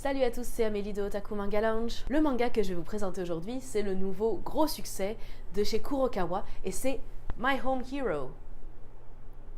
Salut à tous, c'est Amélie de Otaku Manga Lounge. Le manga que je vais vous présenter aujourd'hui, c'est le nouveau gros succès de chez Kurokawa et c'est My Home Hero.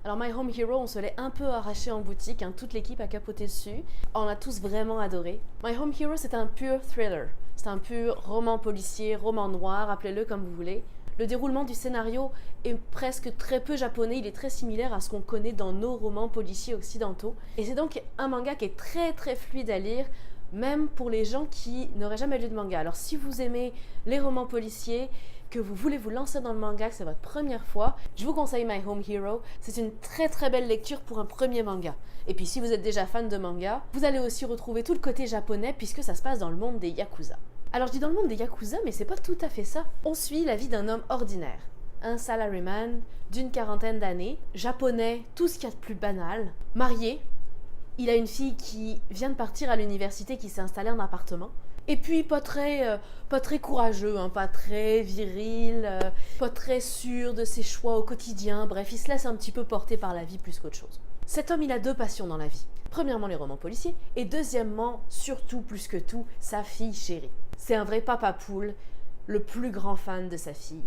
Alors My Home Hero, on se l'est un peu arraché en boutique, toute l'équipe a capoté dessus. On a tous vraiment adoré. My Home Hero, c'est un pur thriller. C'est un pur roman policier, roman noir, appelez-le comme vous voulez. Le déroulement du scénario est presque très peu japonais, il est très similaire à ce qu'on connaît dans nos romans policiers occidentaux. Et c'est donc un manga qui est très fluide à lire, même pour les gens qui n'auraient jamais lu de manga. Alors si vous aimez les romans policiers, que vous voulez vous lancer dans le manga, que c'est votre première fois, je vous conseille My Home Hero. C'est une très belle lecture pour un premier manga. Et puis si vous êtes déjà fan de manga, vous allez aussi retrouver tout le côté japonais puisque ça se passe dans le monde des Yakuza. Alors je dis dans le monde des Yakuza, mais c'est pas tout à fait ça. On suit la vie d'un homme ordinaire, un salaryman d'une quarantaine d'années, japonais, tout ce qu'il y a de plus banal, marié. Il a une fille qui vient de partir à l'université, qui s'est installée en appartement. Et puis pas très courageux, pas très viril, pas très sûr de ses choix au quotidien. Bref, il se laisse un petit peu porter par la vie plus qu'autre chose. Cet homme, il a deux passions dans la vie. Premièrement, les romans policiers. Et deuxièmement, surtout plus que tout, sa fille chérie. C'est un vrai papa poule, le plus grand fan de sa fille.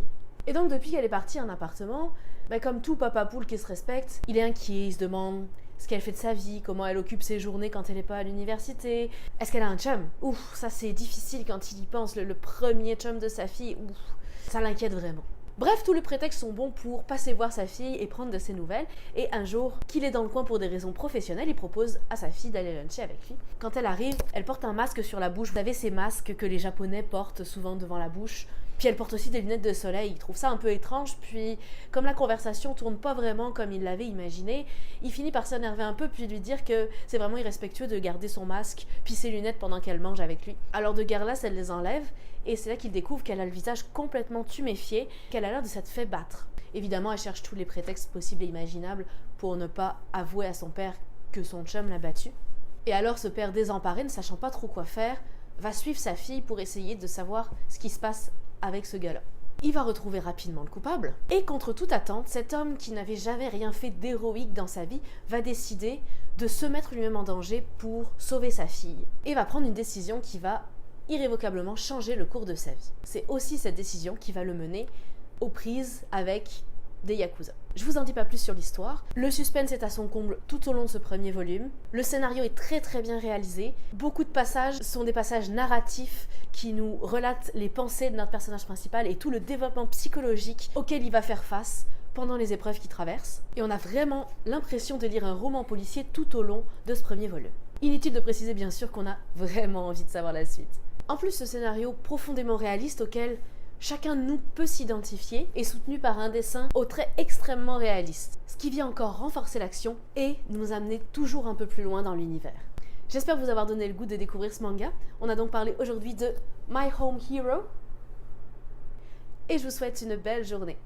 Et donc depuis qu'elle est partie en appartement, comme tout papa poule qui se respecte, il est inquiet, il se demande ce qu'elle fait de sa vie, comment elle occupe ses journées quand elle n'est pas à l'université. Est-ce qu'elle a un chum? Ouf, ça c'est difficile quand il y pense, le premier chum de sa fille, ouf, ça l'inquiète vraiment. Bref, tous les prétextes sont bons pour passer voir sa fille et prendre de ses nouvelles. Et un jour, qu'il est dans le coin pour des raisons professionnelles, il propose à sa fille d'aller luncher avec lui. Quand elle arrive, elle porte un masque sur la bouche. Vous savez, ces masques que les Japonais portent souvent devant la bouche. Puis elle porte aussi des lunettes de soleil. Il trouve ça un peu étrange. Puis, comme la conversation tourne pas vraiment comme il l'avait imaginé, il finit par s'énerver un peu puis lui dire que c'est vraiment irrespectueux de garder son masque puis ses lunettes pendant qu'elle mange avec lui. Alors de guerre lasse, elle les enlève. Et c'est là qu'il découvre qu'elle a le visage complètement tuméfié, qu'elle a l'air de s'être fait battre. Évidemment, elle cherche tous les prétextes possibles et imaginables pour ne pas avouer à son père que son chum l'a battue. Et alors ce père désemparé, ne sachant pas trop quoi faire, va suivre sa fille pour essayer de savoir ce qui se passe avec ce gars-là. Il va retrouver rapidement le coupable, et contre toute attente, cet homme qui n'avait jamais rien fait d'héroïque dans sa vie va décider de se mettre lui-même en danger pour sauver sa fille, et va prendre une décision qui va irrévocablement changer le cours de sa vie. C'est aussi cette décision qui va le mener aux prises avec des Yakuza. Je vous en dis pas plus sur l'histoire. Le suspense est à son comble tout au long de ce premier volume. Le scénario est très bien réalisé. Beaucoup de passages sont des passages narratifs qui nous relatent les pensées de notre personnage principal et tout le développement psychologique auquel il va faire face pendant les épreuves qu'il traverse. Et on a vraiment l'impression de lire un roman policier tout au long de ce premier volume. Inutile de préciser bien sûr qu'on a vraiment envie de savoir la suite. En plus, ce scénario profondément réaliste auquel chacun de nous peut s'identifier est soutenu par un dessin aux traits extrêmement réalistes, ce qui vient encore renforcer l'action et nous amener toujours un peu plus loin dans l'univers. J'espère vous avoir donné le goût de découvrir ce manga. On a donc parlé aujourd'hui de My Home Hero et je vous souhaite une belle journée.